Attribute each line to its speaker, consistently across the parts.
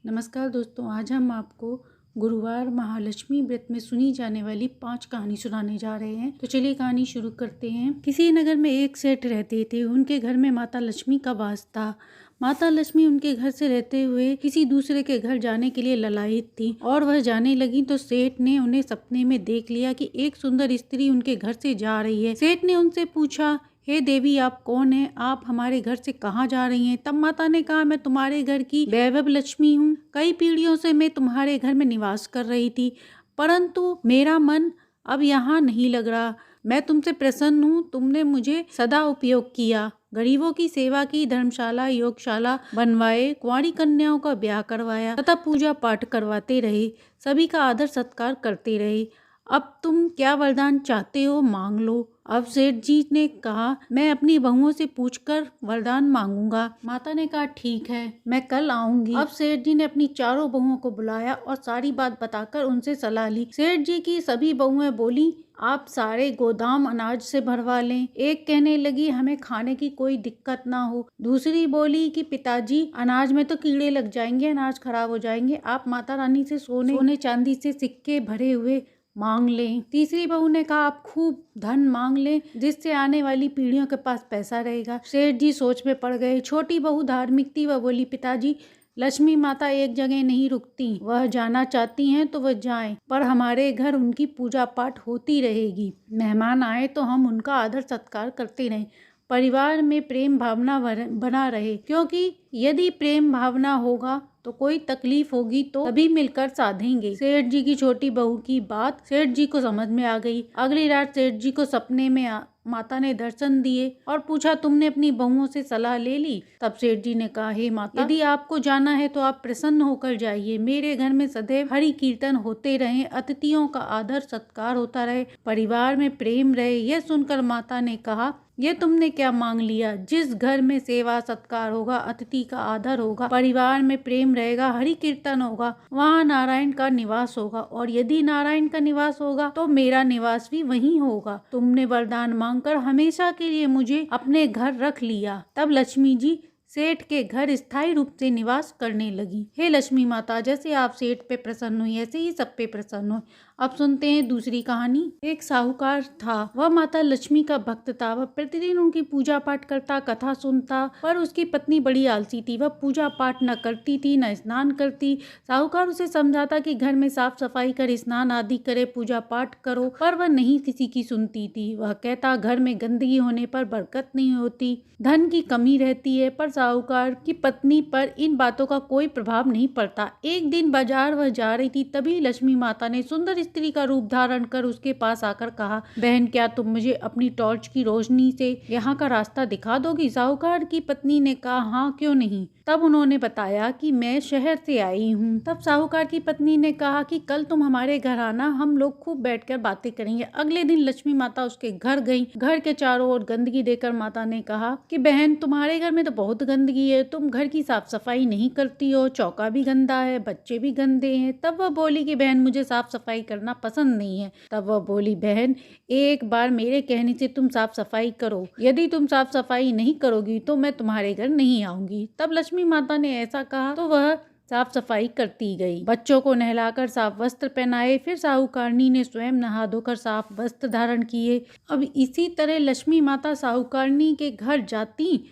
Speaker 1: नमस्कार दोस्तों, आज हम आपको गुरुवार महालक्ष्मी व्रत में सुनी जाने वाली 5 कहानी सुनाने जा रहे हैं। तो चलिए कहानी शुरू करते हैं। किसी नगर में एक सेठ रहते थे। उनके घर में माता लक्ष्मी का वास था। माता लक्ष्मी उनके घर से रहते हुए किसी दूसरे के घर जाने के लिए ललायित थी और वह जाने लगी तो सेठ ने उन्हें सपने में देख लिया कि एक सुंदर स्त्री उनके घर से जा रही है। सेठ ने उनसे पूछा, हे देवी, आप कौन हैं? आप हमारे घर से कहाँ जा रही हैं? तब माता ने कहा, मैं तुम्हारे घर की वैभव लक्ष्मी हूँ। कई पीढ़ियों से मैं तुम्हारे घर में निवास कर रही थी, परंतु मेरा मन अब यहाँ नहीं लग रहा। मैं तुमसे प्रसन्न हूँ। तुमने मुझे सदा उपयोग किया, गरीबों की सेवा की, धर्मशाला योगशाला बनवाए, कुंवारी कन्याओं का ब्याह करवाया तथा पूजा पाठ करवाते रहे, सभी का आदर सत्कार करते रहे। अब तुम क्या वरदान चाहते हो, मांग लो। अब सेठ जी ने कहा, मैं अपनी बहुओं से पूछकर वरदान मांगूंगा। माता ने कहा, ठीक है, मैं कल आऊंगी। अब सेठ जी ने अपनी चारों बहुओं को बुलाया और सारी बात बताकर उनसे सलाह ली। सेठ जी की सभी बहुएं बोली, आप सारे गोदाम अनाज से भरवा लें। एक कहने लगी, हमें खाने की कोई दिक्कत ना हो। दूसरी बोली कि पिताजी, अनाज में तो कीड़े लग जाएंगे, अनाज खराब हो जाएंगे। आप माता रानी से सोने चांदी से सिक्के भरे हुए मांग लें। तीसरी बहू ने कहा, आप खूब धन मांग लें, जिससे आने वाली पीढ़ियों के पास पैसा रहेगा। सेठ जी सोच में पड़ गए। छोटी बहू धार्मिक थी। वह बोली, पिताजी, लक्ष्मी माता एक जगह नहीं रुकती। वह जाना चाहती हैं तो वह जाएं, पर हमारे घर उनकी पूजा पाठ होती रहेगी। मेहमान आए तो हम उनका आदर सत्कार करते रहें। परिवार में प्रेम भावना बना रहे, क्योंकि यदि प्रेम भावना होगा तो कोई तकलीफ होगी तो सभी मिलकर साधेंगे। सेठ जी की छोटी बहू की बात सेठ जी को समझ में आ गई। अगली रात सेठ जी को सपने में माता ने दर्शन दिए और पूछा, तुमने अपनी बहुओं से सलाह ले ली? तब सेठ जी ने कहा, हे माता, यदि आपको जाना है तो आप प्रसन्न होकर जाइए। मेरे घर में सदैव हरि कीर्तन होते रहे, अतिथियों का आदर सत्कार होता रहे, परिवार में प्रेम रहे। यह सुनकर माता ने कहा, ये तुमने क्या मांग लिया? जिस घर में सेवा सत्कार होगा, अतिथि का आदर होगा, परिवार में प्रेम रहेगा, हरि कीर्तन होगा, वहाँ नारायण का निवास होगा, और यदि नारायण का निवास होगा तो मेरा निवास भी वहीं होगा। तुमने वरदान मांगकर हमेशा के लिए मुझे अपने घर रख लिया। तब लक्ष्मी जी सेठ के घर स्थायी रूप से निवास करने लगी। हे लक्ष्मी माता, जैसे आप सेठ पे प्रसन्न हुई, ऐसे ही सब पे प्रसन्न हो। अब सुनते हैं दूसरी कहानी। एक साहूकार था। वह माता लक्ष्मी का भक्त था। वह प्रतिदिन उनकी पूजा पाठ करता, कथा सुनता, पर उसकी पत्नी बड़ी आलसी थी। वह पूजा पाठ न करती थी, न स्नान करती। साहूकार उसे समझाता कि घर में साफ सफाई कर, स्नान आदि करे, पूजा पाठ करो, पर वह नहीं किसी की सुनती थी। वह कहता, घर में गंदगी होने पर बरकत नहीं होती, धन की कमी रहती है, पर साहूकार की पत्नी पर इन बातों का कोई प्रभाव नहीं पड़ता। एक दिन बाजार वह जा रही थी, तभी लक्ष्मी माता ने सुंदर स्त्री का रूप धारण कर उसके पास आकर कहा, बहन, क्या तुम मुझे अपनी टॉर्च की रोशनी से यहाँ का रास्ता दिखा दोगी? साहूकार की पत्नी ने कहा, हाँ, क्यों नहीं। तब उन्होंने बताया कि मैं शहर से आई हूँ। तब साहूकार की पत्नी ने कहा कि कल तुम हमारे घर आना, हम लोग खूब बैठकर बातें करेंगे। अगले दिन लक्ष्मी माता उसके घर गई। घर के चारों ओर गंदगी देखकर माता ने कहा कि बहन, तुम्हारे घर में तो बहुत गंदगी है, तुम घर की साफ सफाई नहीं करती हो, चौका भी गंदा है, बच्चे भी गंदे हैं। तब वह बोली कि बहन, मुझे साफ सफाई करना पसंद नहीं है। तब वह बोली, बहन, एक बार मेरे कहने से तुम साफ सफाई करो, यदि तुम साफ सफाई नहीं करोगी तो मैं तुम्हारे घर नहीं आऊंगी। तब लक्ष्मी माता ने ऐसा कहा तो वह साफ सफाई करती गई। बच्चों को नहलाकर साफ वस्त्र पहनाए, फिर साहूकारनी ने स्वयं नहा धोकर साफ वस्त्र धारण किए। अब इसी तरह लक्ष्मी माता साहूकारनी के घर जाती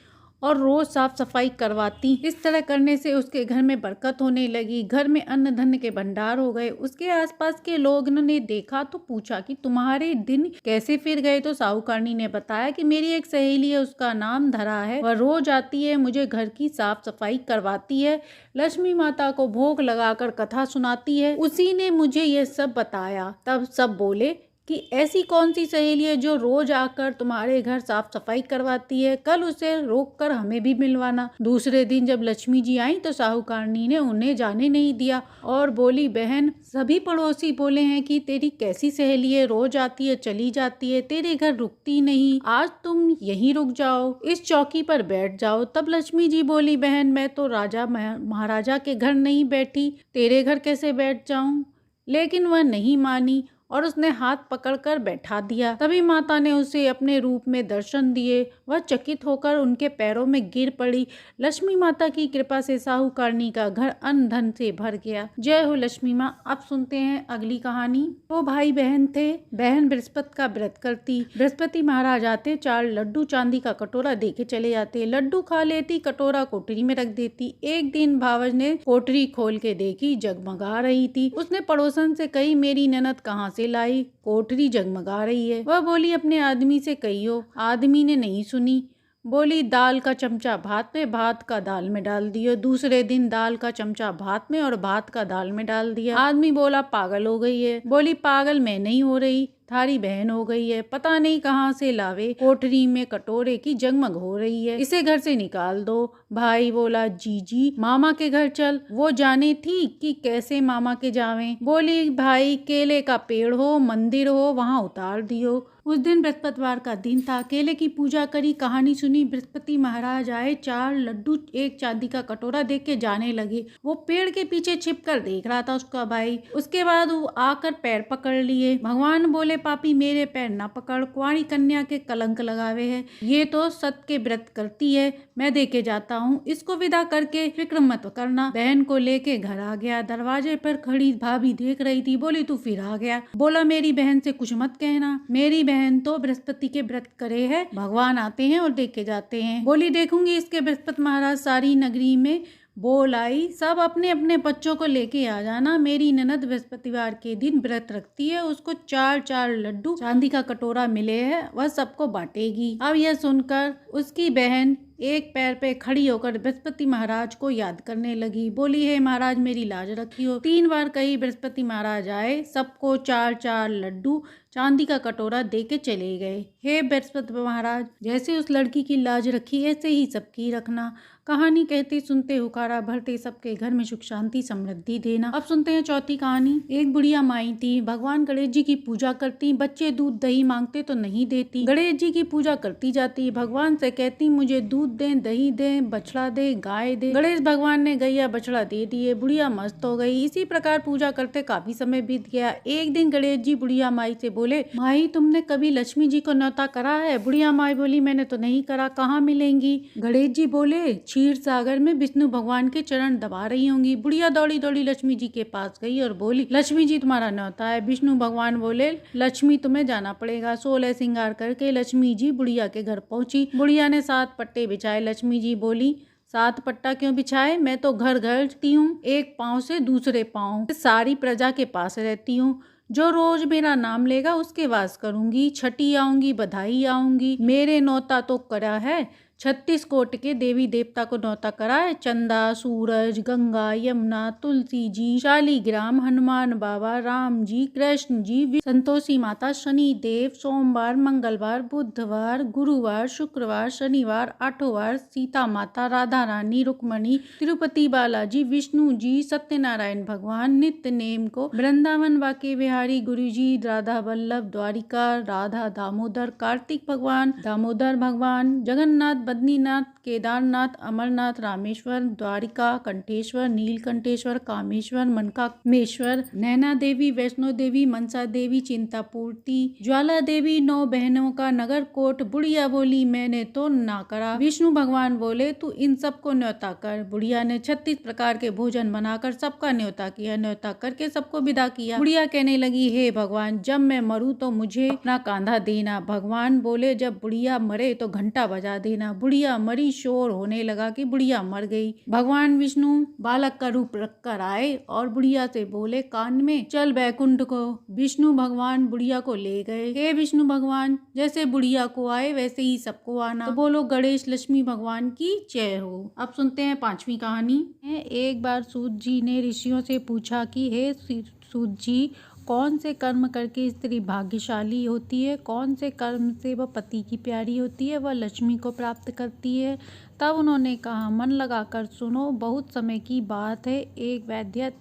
Speaker 1: और रोज साफ सफाई करवाती। इस तरह करने से उसके घर में बरकत होने लगी। घर में अन्न धन के भंडार हो गए। उसके आसपास के लोग ने देखा तो पूछा कि तुम्हारे दिन कैसे फिर गए? तो साहूकारनी ने बताया कि मेरी एक सहेली है, उसका नाम धरा है, वह रोज आती है, मुझे घर की साफ सफाई करवाती है, लक्ष्मी माता को भोग लगाकर कथा सुनाती है, उसी ने मुझे यह सब बताया। तब सब बोले कि ऐसी कौन सी सहेली है जो रोज आकर तुम्हारे घर साफ सफाई करवाती है? कल उसे रोक कर हमें भी मिलवाना। दूसरे दिन जब लक्ष्मी जी आई तो साहूकारनी ने उन्हें जाने नहीं दिया और बोली, बहन, सभी पड़ोसी बोले हैं कि तेरी कैसी सहेली है, रोज आती है, चली जाती है, तेरे घर रुकती नहीं, आज तुम यहीं रुक जाओ, इस चौकी पर बैठ जाओ। तब लक्ष्मी जी बोली, बहन, मैं तो राजा महाराजा के घर नहीं बैठी, तेरे घर कैसे बैठ जाऊं? लेकिन वह नहीं मानी और उसने हाथ पकड़कर बैठा दिया। तभी माता ने उसे अपने रूप में दर्शन दिए। वह चकित होकर उनके पैरों में गिर पड़ी। लक्ष्मी माता की कृपा से साहूकारनी का घर अन्न धन से भर गया। जय हो लक्ष्मी माँ। अब सुनते हैं अगली कहानी। दो भाई बहन थे। बहन बृहस्पति का व्रत करती। बृहस्पति महाराज आते, 4 लड्डू चांदी का कटोरा देके चले जाते। लड्डू खा लेती, कटोरा कोठरी में रख देती। एक दिन भावज ने कोठरी खोल के देखी, जगमगा रही थी। उसने पड़ोसन से कही, मेरी ननद कहाँ से लाई, कोठरी जगमगा रही है। वह बोली, अपने आदमी से कहियो। आदमी ने नहीं सुनी, बोली, दाल का चमचा भात में, भात का दाल में डाल दियो। दूसरे दिन दाल का चमचा भात में और भात का दाल में डाल दिया। आदमी बोला, पागल हो गई है। बोली, पागल मैं नहीं हो रही, थारी बहन हो गई है, पता नहीं कहाँ से लावे, कोठरी में कटोरे की जगमग हो रही है, इसे घर से निकाल दो। भाई बोला, जी मामा के घर चल। वो जाने थी कि कैसे मामा के जावें। बोली, भाई केले का पेड़ हो, मंदिर हो, वहाँ उतार दियो। उस दिन बृहस्पतिवार का दिन था। केले की पूजा करी, कहानी सुनी। बृहस्पति महाराज आए, 4 लड्डू, 1 चांदी का कटोरा देख के जाने लगे। वो पेड़ के पीछे छिप कर देख रहा था उसका भाई। उसके बाद वो आकर पैर पकड़ लिए। भगवान बोले, पापी मेरे पैर ना पकड़, कुंवारी कन्या के कलंक लगावे है। ये तो सत्य के व्रत करती है, मैं देके जाता हूँ, इसको विदा करके फिक्र मत करना। बहन को लेके घर आ गया। दरवाजे पर खड़ी भाभी देख रही थी। बोली, तू फिर आ गया। बोला, मेरी बहन से कुछ मत कहना, मेरी बहन तो बृहस्पति के व्रत करे है, भगवान आते हैं और देख के जाते हैं। बोली, देखूंगी इसके। बृहस्पति महाराज सारी नगरी में बोल आई, सब अपने अपने बच्चों को लेके आ जाना, मेरी ननद बृहस्पतिवार के दिन व्रत रखती है, उसको 4 लड्डू चांदी का कटोरा मिले है, वह सबको बांटेगी। अब यह सुनकर उसकी बहन एक पैर पे खड़ी होकर बृहस्पति महाराज को याद करने लगी। बोली, हे महाराज मेरी लाज रखियो। 3 बार कही। बृहस्पति महाराज आए, सबको 4 लड्डू चांदी का कटोरा दे के चले गए। हे बृहस्पति महाराज, जैसे उस लड़की की लाज रखी ऐसे ही सबकी रखना। कहानी कहते सुनते हुकारा भरते, सबके घर में सुख शांति समृद्धि देना। अब सुनते हैं चौथी कहानी। एक बुढ़िया माई थी, भगवान गणेश जी की पूजा करती। बच्चे दूध दही मांगते तो नहीं देती। गणेश जी की पूजा करती जाती, भगवान से कहती, मुझे दूध दे, दही दे, बछड़ा दे, गाय दे। गणेश भगवान ने गैया बछड़ा दे दिए। बुढ़िया मस्त हो गई। इसी प्रकार पूजा करते काफी समय बीत गया। एक दिन गणेश जी बुढ़िया माई से बोले, माई तुमने कभी लक्ष्मी जी को न्योता करा है? बुढ़िया माई बोली, मैंने तो नहीं करा, कहाँ मिलेंगी? गणेश जी बोले, क्षीर सागर में विष्णु भगवान के चरण दबा रही होंगी। बुढ़िया दौड़ी दौड़ी लक्ष्मी जी के पास गई और बोली, लक्ष्मी जी तुम्हारा न्योता है। विष्णु भगवान बोले, लक्ष्मी तुम्हें जाना पड़ेगा। 16 श्रृंगार करके लक्ष्मी जी बुढ़िया के घर पहुंची। बुढ़िया ने 7 पट्टे बिछाए। लक्ष्मी जी बोली, 7 पट्टा क्यों बिछाए? मैं तो घर घरती हूँ, एक पाँव से दूसरे पाँव, सारी प्रजा के पास रहती हूँ। जो रोज मेरा नाम लेगा उसके वास करूंगी। छठी आऊंगी, बधाई आऊंगी। मेरे नौता तो करा है, 36 कोट के देवी देवता को नौता करा है। चंदा, सूरज, गंगा, यमुना, तुलसी जी, शालीग्राम, हनुमान बाबा, राम जी, कृष्ण जी, संतोषी माता, शनि देव, सोमवार, मंगलवार, बुधवार, गुरुवार, शुक्रवार, शनिवार, आठोवार, सीता माता, राधा रानी, रुक्मणी, तिरुपति बालाजी, विष्णु जी, सत्यनारायण भगवान, नित्य नेम को, वृंदावन बाके बिहारी गुरु जी, राधा वल्लभ, द्वारिका, राधा दामोदर, कार्तिक भगवान, दामोदर भगवान, जगन्नाथ, बद्रीनाथ, केदारनाथ, अमरनाथ, रामेश्वर, द्वारिका, कंठेश्वर, नीलकंठेश्वर, कामेश्वर, मनकामेश्वर, नैना देवी, वैष्णो देवी, मनसा देवी, चिंतापूर्ति, ज्वाला देवी, 9 बहनों का नगर कोट। बुढ़िया बोली, मैंने तो ना करा। विष्णु भगवान बोले, तू इन सबको न्योता कर। बुढ़िया ने 36 प्रकार के भोजन बनाकर सबका न्योता किया। न्योता करके सबको विदा किया। बुढ़िया कहने लगी, हे भगवान, जब मैं मरूं तो मुझे अपना कांधा देना। भगवान बोले, जब बुढ़िया मरे तो घंटा बजा देना। बुढ़िया मरी, शोर होने लगा कि बुढ़िया मर गई। भगवान विष्णु बालक का रूप रखकर आए और बुढ़िया से बोले, कान में चल बैकुंठ को। विष्णु भगवान बुढ़िया को ले गए। हे विष्णु भगवान, जैसे बुढ़िया को आए वैसे ही सबको आना। तो बोलो, गणेश लक्ष्मी भगवान की जय हो। अब सुनते हैं 5वीं कहानी। एक बार सूत जी ने ऋषियों से पूछा कि हे सूत जी, कौन से कर्म करके स्त्री भाग्यशाली होती है? कौन से कर्म से वह पति की प्यारी होती है, वह लक्ष्मी को प्राप्त करती है? तब उन्होंने कहा, मन लगाकर सुनो। बहुत समय की बात है, एक वैद्य,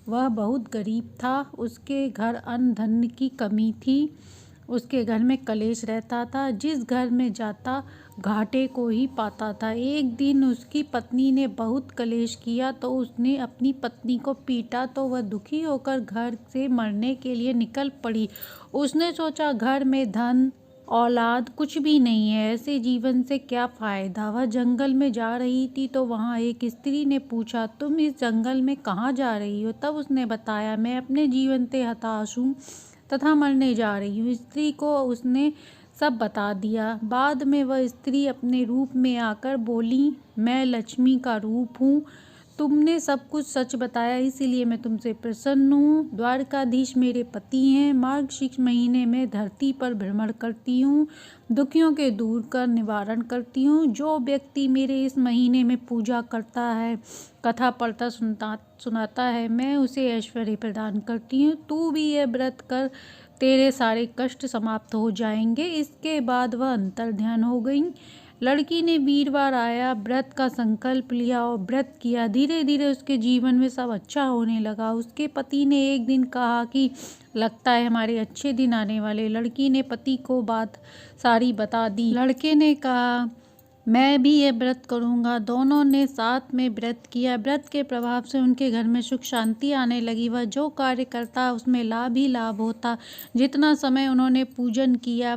Speaker 1: वह बहुत गरीब था। उसके घर अन्न धन की कमी थी। उसके घर में कलेश रहता था। जिस घर में जाता घाटे को ही पाता था। एक दिन उसकी पत्नी ने बहुत कलेश किया तो उसने अपनी पत्नी को पीटा तो वह दुखी होकर घर से मरने के लिए निकल पड़ी। उसने सोचा घर में धन औलाद कुछ भी नहीं है, ऐसे जीवन से क्या फ़ायदा। वह जंगल में जा रही थी तो वहाँ एक स्त्री ने पूछा, तुम इस जंगल में कहाँ जा रही हो? तब उसने बताया, मैं अपने जीवन से हताश हूँ तथा मरने जा रही हूँ। स्त्री को उसने सब बता दिया। बाद में वह स्त्री अपने रूप में आकर बोली, मैं लक्ष्मी का रूप हूँ। तुमने सब कुछ सच बताया, इसीलिए मैं तुमसे प्रसन्न हूँ। द्वारकाधीश मेरे पति हैं। मार्गशीर्ष महीने में धरती पर भ्रमण करती हूँ, दुखियों के दूर कर निवारण करती हूँ। जो व्यक्ति मेरे इस महीने में पूजा करता है, कथा पढ़ता सुनाता है, मैं उसे ऐश्वर्य प्रदान करती हूँ। तू भी यह व्रत कर, तेरे सारे कष्ट समाप्त हो जाएंगे। इसके बाद वह अंतर्ध्यान हो गई। लड़की ने वीरवार आया, व्रत का संकल्प लिया और व्रत किया। धीरे धीरे उसके जीवन में सब अच्छा होने लगा। उसके पति ने एक दिन कहा कि लगता है हमारे अच्छे दिन आने वाले। लड़की ने पति को बात सारी बता दी। लड़के ने कहा, मैं भी ये व्रत करूंगा। दोनों ने साथ में व्रत किया। व्रत के प्रभाव से उनके घर में सुख शांति आने लगी। वह जो कार्य करता उसमें लाभ ही लाभ होता। जितना समय उन्होंने पूजन किया,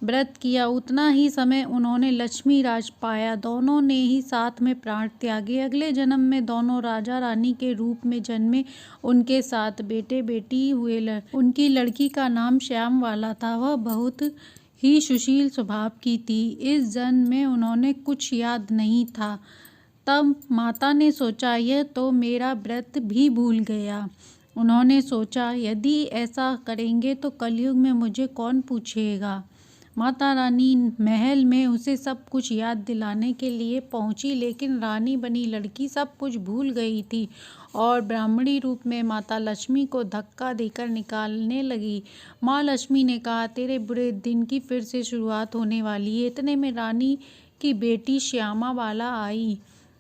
Speaker 1: व्रत किया, उतना ही समय उन्होंने लक्ष्मी राज पाया। दोनों ने ही साथ में प्राण त्यागे। अगले जन्म में दोनों राजा रानी के रूप में जन्मे। उनके साथ बेटे बेटी हुए। उनकी लड़की का नाम श्याम वाला था। वह बहुत ही सुशील स्वभाव की थी। इस जन्म में उन्होंने कुछ याद नहीं था। तब माता ने सोचा, यह तो मेरा व्रत भी भूल गया। उन्होंने सोचा, यदि ऐसा करेंगे तो कलयुग में मुझे कौन पूछेगा। माता रानी महल में उसे सब कुछ याद दिलाने के लिए पहुंची, लेकिन रानी बनी लड़की सब कुछ भूल गई थी और ब्राह्मणी रूप में माता लक्ष्मी को धक्का देकर निकालने लगी। माँ लक्ष्मी ने कहा, तेरे बुरे दिन की फिर से शुरुआत होने वाली है। इतने में रानी की बेटी श्यामा वाला आई।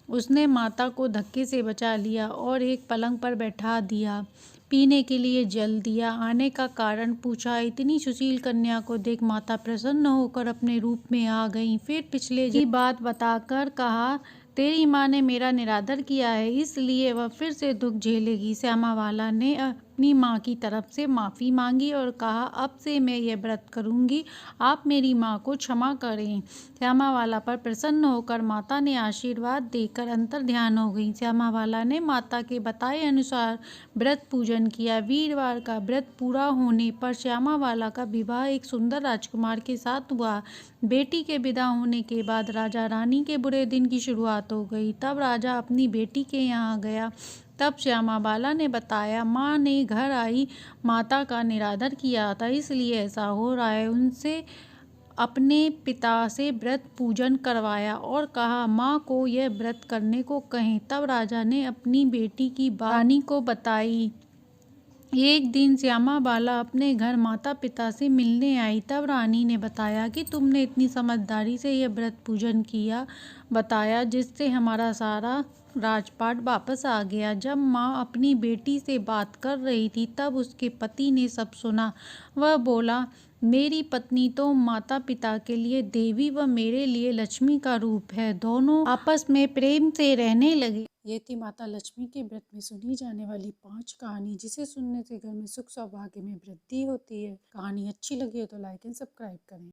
Speaker 1: उसने माता को धक्के से बचा लिया और एक पलंग पर बैठा दिया। पीने के लिए जल दिया। आने का कारण पूछा। इतनी सुशील कन्या को देख माता प्रसन्न होकर अपने रूप में आ गईं। फिर पिछले की बात बताकर कहा, तेरी माँ ने मेरा निरादर किया है, इसलिए वह फिर से दुख झेलेगी। श्यामा वाला ने अपनी माँ की तरफ से माफ़ी मांगी और कहा, अब से मैं यह व्रत करूँगी, आप मेरी माँ को क्षमा करें। श्यामा वाला पर प्रसन्न होकर माता ने आशीर्वाद देकर अंतर्ध्यान हो गई। श्यामा वाला ने माता के बताए अनुसार व्रत पूजन किया। वीरवार का व्रत पूरा होने पर श्यामा वाला का विवाह एक सुंदर राजकुमार के साथ हुआ। बेटी के विदा होने के बाद राजा रानी के बुरे दिन की शुरुआत हो गई। तब राजा अपनी बेटी के यहाँ गया। तब श्यामा बाला ने बताया, माँ ने घर आई माता का निरादर किया था, इसलिए ऐसा हो रहा है। उनसे अपने पिता से व्रत पूजन करवाया और कहा, माँ को यह व्रत करने को कहें। तब राजा ने अपनी बेटी की बात रानी को बताई। एक दिन श्यामा बाला अपने घर माता पिता से मिलने आई। तब रानी ने बताया कि तुमने इतनी समझदारी से यह व्रत पूजन किया, बताया, जिससे हमारा सारा राजपाट वापस आ गया। जब माँ अपनी बेटी से बात कर रही थी तब उसके पति ने सब सुना। वह बोला, मेरी पत्नी तो माता पिता के लिए देवी व मेरे लिए लक्ष्मी का रूप है। दोनों आपस में प्रेम से रहने लगे। ये थी माता लक्ष्मी के व्रत में सुनी जाने वाली 5 कहानी, जिसे सुनने से घर में सुख सौभाग्य में वृद्धि होती है। कहानी अच्छी लगी हो तो लाइक एंड सब्सक्राइब करें।